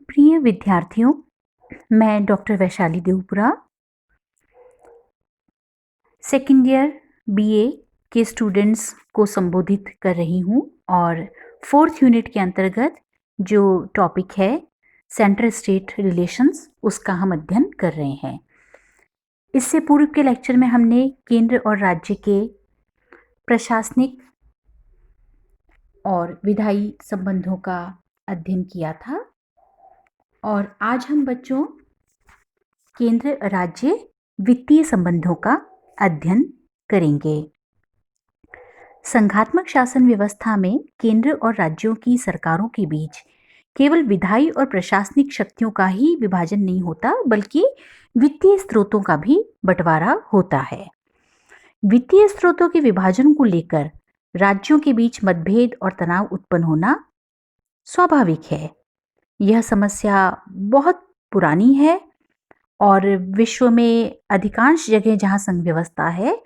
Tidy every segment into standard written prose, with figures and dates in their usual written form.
प्रिय विद्यार्थियों, मैं doctor Vaishali Devpura second year BA के स्टूडेंट्स को संबोधित कर रही हूँ और फोर्थ यूनिट के अंतर्गत जो टॉपिक है सेंट्रल स्टेट रिलेशंस, उसका हम अध्ययन कर रहे हैं। इससे पूर्व के लेक्चर में हमने केंद्र और राज्य के प्रशासनिक और विधायी संबंधों का अध्ययन किया था और आज हम बच्चों केंद्र राज्य वित्तीय संबंधों का अध्ययन करेंगे। संघात्मक शासन व्यवस्था में केंद्र और राज्यों की सरकारों के बीच केवल विधायी और प्रशासनिक शक्तियों का ही विभाजन नहीं होता, बल्कि वित्तीय स्रोतों का भी बंटवारा होता है। वित्तीय स्रोतों के विभाजन को लेकर राज्यों के बीच मतभेद और तनाव उत्पन्न होना स्वाभाविक है। यह समस्या बहुत पुरानी है और विश्व में अधिकांश जगह जहां संघ व्यवस्था है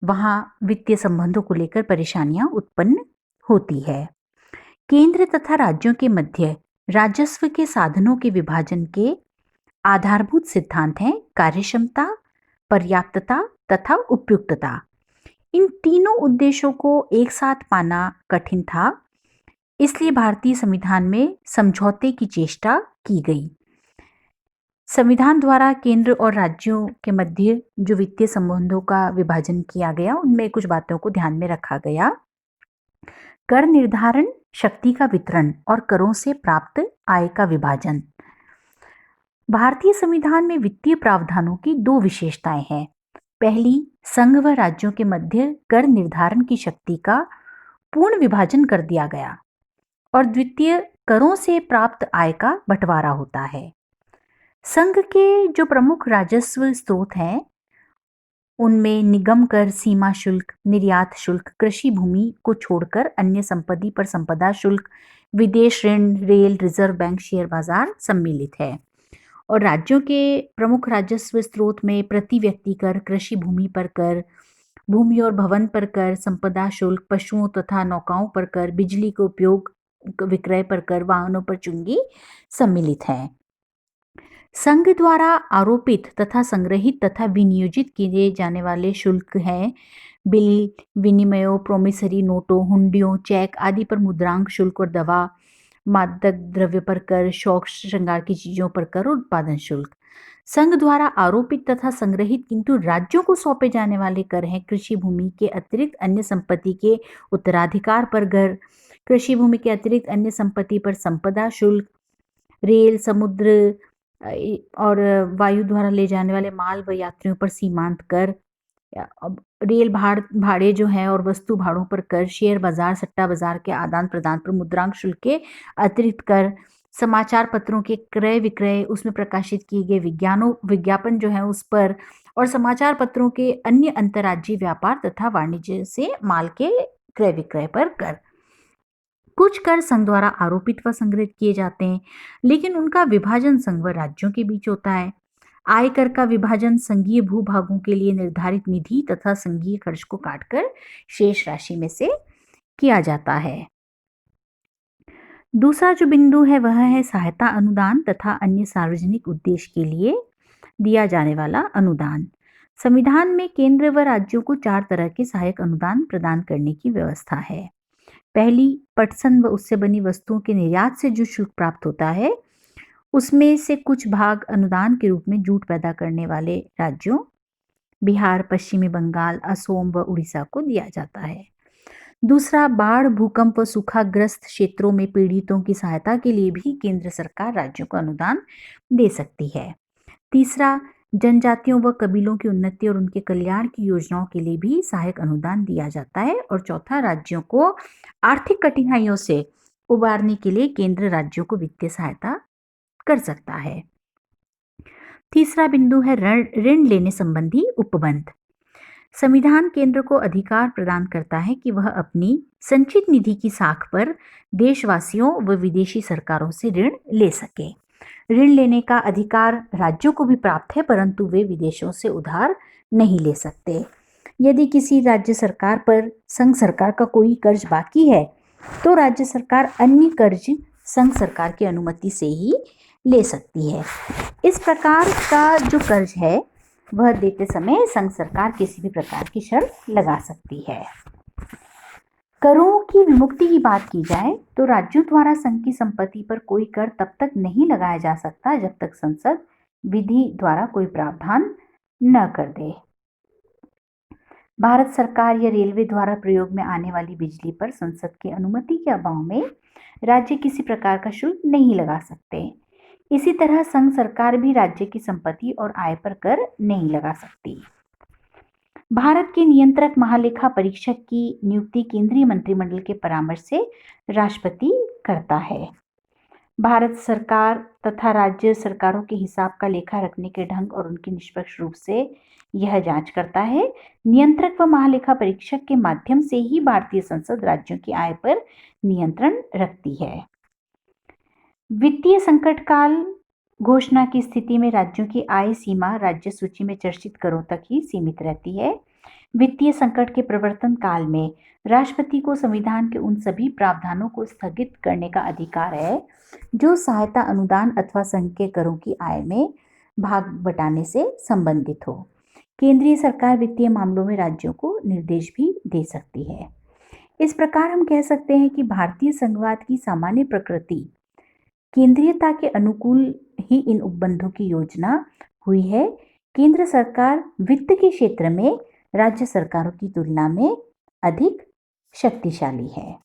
वहां वित्तीय संबंधों को लेकर परेशानियां उत्पन्न होती है। केंद्र तथा राज्यों के मध्य राजस्व के साधनों के विभाजन के आधारभूत सिद्धांत हैं कार्यक्षमता, पर्याप्तता तथा उपयुक्तता। इन तीनों उद्देश्यों को एक साथ पाना कठिन था, इसलिए भारतीय संविधान में समझौते की चेष्टा की गई। संविधान द्वारा केंद्र और राज्यों के मध्य जो वित्तीय संबंधों का विभाजन किया गया, उनमें कुछ बातों को ध्यान में रखा गया। कर निर्धारण, शक्ति का वितरण और करों से प्राप्त आय का विभाजन। भारतीय संविधान में वित्तीय प्रावधानों की दो विशेषताएं हैं। पहली, संघ व राज्यों के मध्य कर निर्धारण की शक्ति का पूर्ण विभाजन कर दिया गया और द्वितीय, करों से प्राप्त आय का बंटवारा होता है। संघ के जो प्रमुख राजस्व स्रोत हैं उनमें निगम कर, सीमा शुल्क, निर्यात शुल्क, कृषि भूमि को छोड़कर अन्य संपत्ति पर संपदा शुल्क, विदेश ऋण, रेल, रिजर्व बैंक, शेयर बाजार सम्मिलित है। और राज्यों के प्रमुख राजस्व स्रोत में प्रति व्यक्ति कर, कृषि भूमि पर कर, भूमि और भवन पर कर, संपदा शुल्क, पशुओं तथा नौकाओं पर कर, बिजली के उपयोग विक्रय पर कर, वाहनों पर चुंगी सम्मिलित है। संघ द्वारा आरोपित तथा संग्रहित तथा विनियोजित किए जाने वाले शुल्क हैं बिल, विनिमयों, प्रोमिसरी नोटों, हुंडियों, चेक आदि पर मुद्रांक शुल्क और दवा, मादक द्रव्य पर कर, शौक श्रृंगार की चीजों पर कर और उत्पादन शुल्क। संघ द्वारा आरोपित तथा संग्रहित किंतु राज्यों को सौंपे जाने वाले कर हैं कृषि भूमि के अतिरिक्त अन्य संपत्ति के उत्तराधिकार पर कर, कृषि भूमि के अतिरिक्त अन्य संपत्ति पर संपदा शुल्क, रेल, समुद्र और वायु द्वारा ले जाने वाले माल व यात्रियों पर सीमांत कर, रेल भाड़े जो है और वस्तु भाड़ों पर कर, शेयर बाजार, सट्टा बाजार के आदान प्रदान पर मुद्रांक शुल्क के अतिरिक्त कर, समाचार पत्रों के क्रय विक्रय, उसमें प्रकाशित किए गए विज्ञापन जो है उस पर, और समाचार पत्रों के अन्य अंतर्राज्यीय व्यापार तथा वाणिज्य से माल के क्रय विक्रय पर कर। कुछ कर संघ द्वारा आरोपित व संग्रहित किए जाते हैं, लेकिन उनका विभाजन संघ व राज्यों के बीच होता है। आय कर का विभाजन संघीय भूभागों के लिए निर्धारित निधि तथा संघीय खर्च को काटकर शेष राशि में से किया जाता है। दूसरा जो बिंदु है वह है सहायता अनुदान तथा अन्य सार्वजनिक उद्देश्य के लिए दिया जाने वाला अनुदान। संविधान में केंद्र व राज्यों को 4 तरह के सहायक अनुदान प्रदान करने की व्यवस्था है। पहली, पटसन व उससे बनी वस्तुओं के निर्यात से जो शुल्क प्राप्त होता है उसमें से कुछ भाग अनुदान के रूप में जूट पैदा करने वाले राज्यों बिहार, पश्चिमी बंगाल, असोम व उड़ीसा को दिया जाता है। दूसरा, बाढ़, भूकंप व सूखाग्रस्त क्षेत्रों में पीड़ितों की सहायता के लिए भी केंद्र सरकार राज्यों को अनुदान दे सकती है। तीसरा, जनजातियों व कबीलों की उन्नति और उनके कल्याण की योजनाओं के लिए भी सहायक अनुदान दिया जाता है। और चौथा, राज्यों को आर्थिक कठिनाइयों से उबारने के लिए केंद्र राज्यों को वित्तीय सहायता कर सकता है। तीसरा बिंदु है ऋण लेने संबंधी उपबंध। संविधान केंद्र को अधिकार प्रदान करता है कि वह अपनी संचित निधि की साख पर देशवासियों व विदेशी सरकारों से ऋण ले सके। ऋण लेने का अधिकार राज्यों को भी प्राप्त है, परंतु वे विदेशों से उधार नहीं ले सकते। यदि किसी राज्य सरकार पर संघ सरकार का कोई कर्ज बाकी है तो राज्य सरकार अन्य कर्ज संघ सरकार की अनुमति से ही ले सकती है। इस प्रकार का जो कर्ज है वह देते समय संघ सरकार किसी भी प्रकार की शर्त लगा सकती है। करों की विमुक्ति की बात की जाए तो राज्यों द्वारा संघ की संपत्ति पर कोई कर तब तक नहीं लगाया जा सकता जब तक संसद विधि द्वारा कोई प्रावधान न कर दे। भारत सरकार या रेलवे द्वारा प्रयोग में आने वाली बिजली पर संसद की अनुमति के अभाव में राज्य किसी प्रकार का शुल्क नहीं लगा सकते। इसी तरह संघ सरकार भी राज्य की संपत्ति और आय पर कर नहीं लगा सकती। भारत के नियंत्रक महालेखा परीक्षक की नियुक्ति केंद्रीय मंत्रिमंडल के परामर्श से राष्ट्रपति करता है। भारत सरकार तथा राज्य सरकारों के हिसाब का लेखा रखने के ढंग और उनकी निष्पक्ष रूप से यह जांच करता है। नियंत्रक व महालेखा परीक्षक के माध्यम से ही भारतीय संसद राज्यों की आय पर नियंत्रण रखती है। वित्तीय संकट काल घोषणा की स्थिति में राज्यों की आय सीमा राज्य सूची में चर्चित करों तक ही सीमित रहती है। वित्तीय संकट के प्रवर्तन काल में राष्ट्रपति को संविधान के उन सभी प्रावधानों को स्थगित करने का अधिकार है जो सहायता अनुदान अथवा संघ के करों की आय में भाग बटाने से संबंधित हो। केंद्रीय सरकार वित्तीय मामलों में राज्यों को निर्देश भी दे सकती है। इस प्रकार हम कह सकते हैं कि भारतीय संघवाद की सामान्य प्रकृति केंद्रीयता के अनुकूल ही इन उपबंधों की योजना हुई है। केंद्र सरकार वित्त के क्षेत्र में राज्य सरकारों की तुलना में अधिक शक्तिशाली है।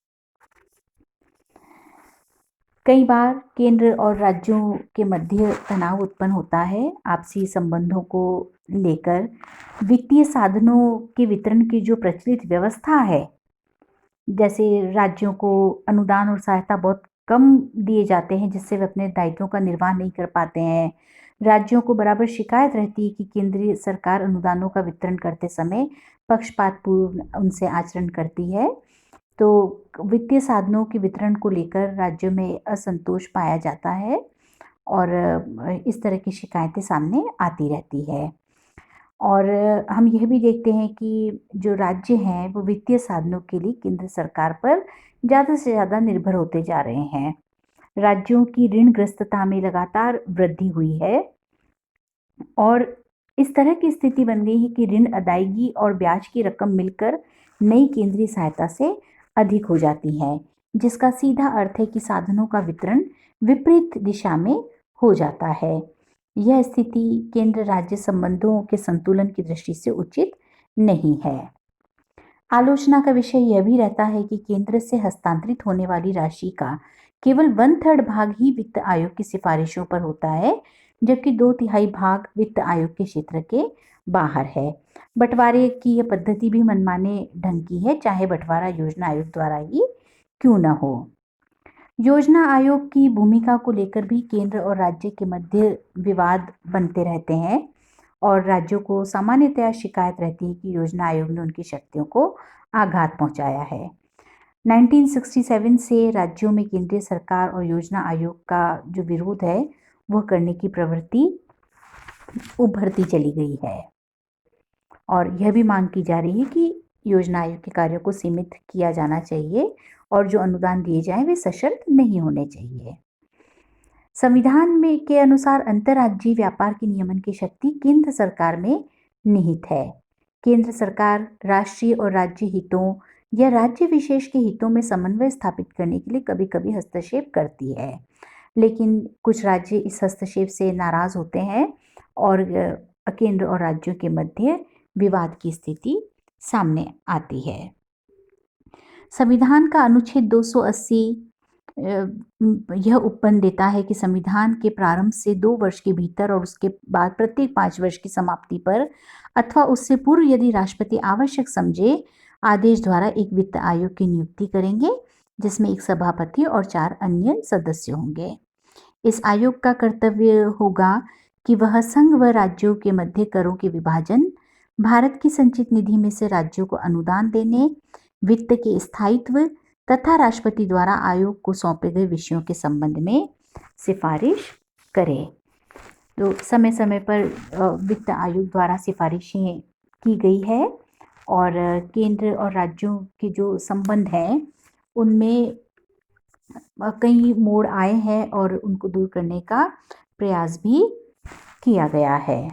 कई बार केंद्र और राज्यों के मध्य तनाव उत्पन्न होता है आपसी संबंधों को लेकर। वित्तीय साधनों के वितरण की जो प्रचलित व्यवस्था है, जैसे राज्यों को अनुदान और सहायता बहुत कम दिए जाते हैं जिससे वे अपने दायित्वों का निर्वाह नहीं कर पाते हैं। राज्यों को बराबर शिकायत रहती है कि केंद्रीय सरकार अनुदानों का वितरण करते समय पक्षपातपूर्ण उनसे आचरण करती है। तो वित्तीय साधनों के वितरण को लेकर राज्यों में असंतोष पाया जाता है और इस तरह की शिकायतें सामने आती रहती है। और हम यह भी देखते हैं कि जो राज्य हैं वो वित्तीय साधनों के लिए केंद्र सरकार पर ज़्यादा से ज़्यादा निर्भर होते जा रहे हैं। राज्यों की ऋणग्रस्तता में लगातार वृद्धि हुई है और इस तरह की स्थिति बन गई है कि ऋण अदायगी और ब्याज की रकम मिलकर नई केंद्रीय सहायता से अधिक हो जाती है, जिसका सीधा अर्थ है कि साधनों का वितरण विपरीत दिशा में हो जाता है। यह स्थिति केंद्र राज्य संबंधों के संतुलन की दृष्टि से उचित नहीं है। आलोचना का विषय यह भी रहता है कि केंद्र से हस्तांतरित होने वाली राशि का केवल 1/3 भाग ही वित्त आयोग की सिफारिशों पर होता है, जबकि 2/3 भाग वित्त आयोग के क्षेत्र के बाहर है। बंटवारे की यह पद्धति भी मनमाने ढंग की है, चाहे बंटवारा योजना आयोग द्वारा ही क्यों न हो। योजना आयोग की भूमिका को लेकर भी केंद्र और राज्य के मध्य विवाद बनते रहते हैं और राज्यों को सामान्यतया शिकायत रहती है कि योजना आयोग ने उनकी शक्तियों को आघात पहुंचाया है। 1967 से राज्यों में केंद्रीय सरकार और योजना आयोग का जो विरोध है वह करने की प्रवृत्ति उभरती चली गई है और यह भी मांग की जा रही है कि योजना आयोग के कार्यों को सीमित किया जाना चाहिए और जो अनुदान दिए जाएं वे सशर्त नहीं होने चाहिए। संविधान में के अनुसार अंतर्राज्यीय व्यापार के नियमन की शक्ति केंद्र सरकार में निहित है। केंद्र सरकार राष्ट्रीय और राज्य हितों या राज्य विशेष के हितों में समन्वय स्थापित करने के लिए कभी कभी हस्तक्षेप करती है, लेकिन कुछ राज्य इस हस्तक्षेप से नाराज होते हैं और केंद्र और राज्यों के मध्य विवाद की स्थिति सामने आती है। संविधान का अनुच्छेद 280 यह उपबंध देता है कि संविधान के प्रारंभ से 2 वर्ष के भीतर और उसके बाद प्रत्येक 5 वर्ष की समाप्ति पर अथवा उससे पूर्व यदि राष्ट्रपति आवश्यक समझे आदेश द्वारा एक वित्त आयोग की नियुक्ति करेंगे, जिसमें एक सभापति और 4 अन्य सदस्य होंगे। इस आयोग का कर्तव्य होगा कि वह संघ व राज्यों के मध्य करों के विभाजन, भारत की संचित निधि में से राज्यों को अनुदान देने, वित्त के स्थायित्व तथा राष्ट्रपति द्वारा आयोग को सौंपे गए विषयों के संबंध में सिफारिश करे। तो समय समय पर वित्त आयोग द्वारा सिफारिशें की गई है और केंद्र और राज्यों के जो संबंध हैं उनमें कई मोड़ आए हैं और उनको दूर करने का प्रयास भी किया गया है।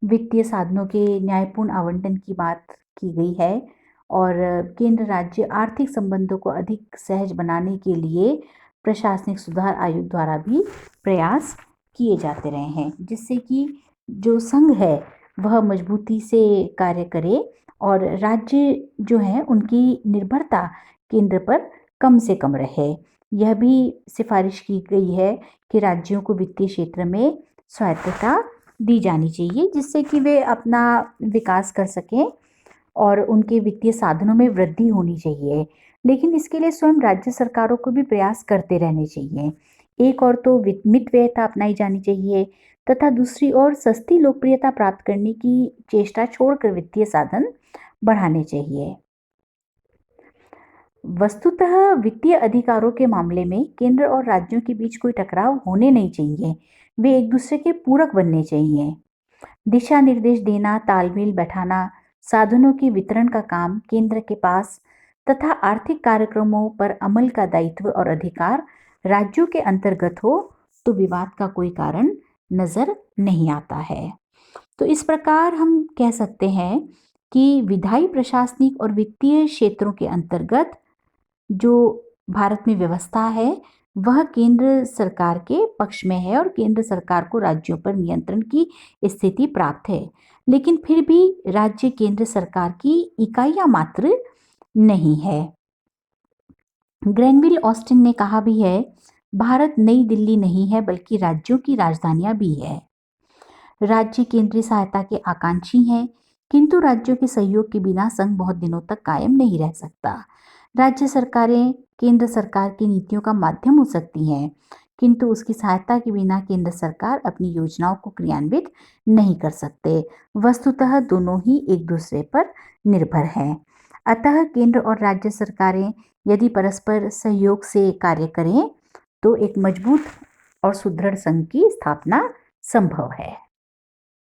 वित्तीय साधनों के न्यायपूर्ण आवंटन की बात की गई है और केंद्र राज्य आर्थिक संबंधों को अधिक सहज बनाने के लिए प्रशासनिक सुधार आयोग द्वारा भी प्रयास किए जाते रहे हैं, जिससे कि जो संघ है वह मजबूती से कार्य करे और राज्य जो है उनकी निर्भरता केंद्र पर कम से कम रहे। यह भी सिफारिश की गई है कि राज्यों को वित्तीय क्षेत्र में स्वायत्तता दी जानी चाहिए, जिससे कि वे अपना विकास कर सकें और उनके वित्तीय साधनों में वृद्धि होनी चाहिए। लेकिन इसके लिए स्वयं राज्य सरकारों को भी प्रयास करते रहने चाहिए। एक और तो मितव्ययता अपनाई जानी चाहिए तथा दूसरी ओर सस्ती लोकप्रियता प्राप्त करने की चेष्टा छोड़कर वित्तीय साधन बढ़ाने चाहिए। वस्तुतः वित्तीय अधिकारों के मामले में केंद्र और राज्यों के बीच कोई टकराव होने नहीं चाहिए। वे एक दूसरे के पूरक बनने चाहिए। दिशा निर्देश देना, तालमेल बैठाना, साधनों के वितरण का काम केंद्र के पास तथा आर्थिक कार्यक्रमों पर अमल का दायित्व और अधिकार राज्यों के अंतर्गत हो तो विवाद का कोई कारण नजर नहीं आता है। तो इस प्रकार हम कह सकते हैं कि विधायी, प्रशासनिक और वित्तीय क्षेत्रों के अंतर्गत जो भारत में व्यवस्था है वह केंद्र सरकार के पक्ष में है और केंद्र सरकार को राज्यों पर नियंत्रण की स्थिति प्राप्त है। लेकिन फिर भी राज्य केंद्र सरकार की इकाइयां मात्र नहीं है। ग्रेनविल ऑस्टिन ने कहा भी है, भारत नई दिल्ली नहीं है बल्कि राज्यों की राजधानियां भी है। राज्य केंद्रीय सहायता के आकांक्षी हैं, किंतु राज्यों के सहयोग के बिना संघ बहुत दिनों तक कायम नहीं रह सकता। राज्य सरकारें केंद्र सरकार की नीतियों का माध्यम हो सकती हैं, किंतु उसकी सहायता के बिना केंद्र सरकार अपनी योजनाओं को क्रियान्वित नहीं कर सकते। वस्तुतः दोनों ही एक दूसरे पर निर्भर हैं। अतः केंद्र और राज्य सरकारें यदि परस्पर सहयोग से कार्य करें तो एक मजबूत और सुदृढ़ संघ की स्थापना संभव है।